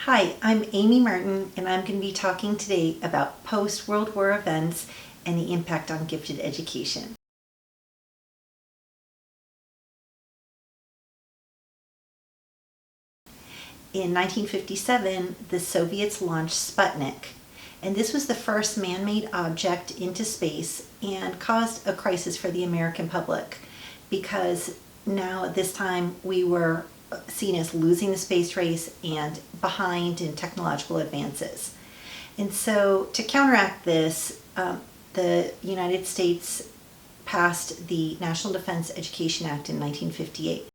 Hi, I'm Amy Martin, and I'm going to be talking today about post-World War events and the impact on gifted education. In 1957, the Soviets launched Sputnik, and this was the first man-made object into space and caused a crisis for the American public because now at this time we were seen as losing the space race and behind in technological advances. And so to counteract this, the United States passed the National Defense Education Act in 1958.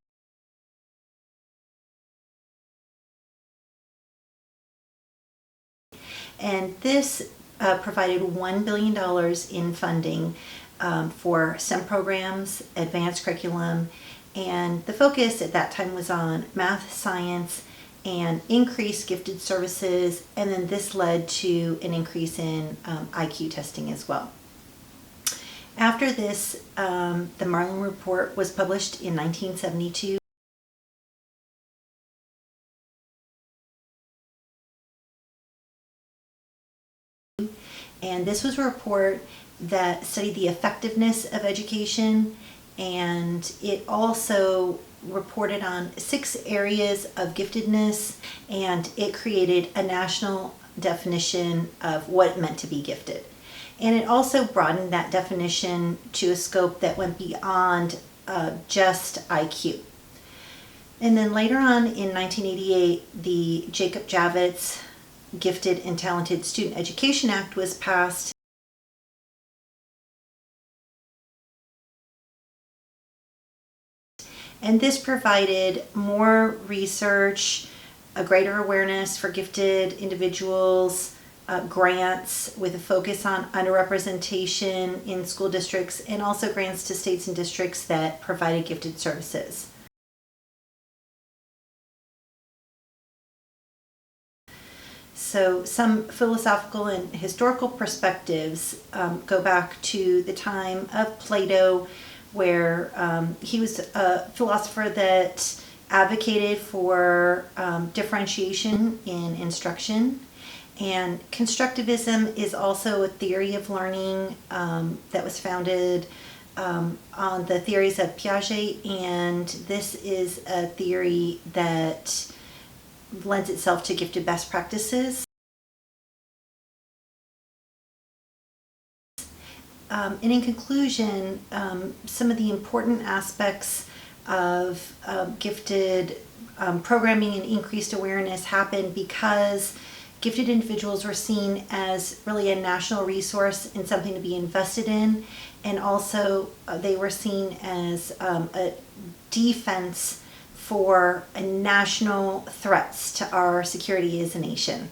And this provided $1 billion in funding for STEM programs, advanced curriculum, and the focus at that time was on math, science, and increased gifted services, and then this led to an increase in IQ testing as well. After this, the Marlin Report was published in 1972. And this was a report that studied the effectiveness of education, and it also reported on 6 areas of giftedness, and it created a national definition of what it meant to be gifted. And it also broadened that definition to a scope that went beyond just IQ. And then later on in 1988, the Jacob Javits Gifted and Talented Student Education Act was passed. And this provided more research, a greater awareness for gifted individuals, grants with a focus on underrepresentation in school districts, and also grants to states and districts that provided gifted services. So some philosophical and historical perspectives go back to the time of Plato, where he was a philosopher that advocated for differentiation in instruction. And constructivism is also a theory of learning that was founded on the theories of Piaget, and this is a theory that lends itself to gifted best practices. And in conclusion, some of the important aspects of gifted programming and increased awareness happened because gifted individuals were seen as really a national resource and something to be invested in, and also they were seen as a defense for national threats to our security as a nation.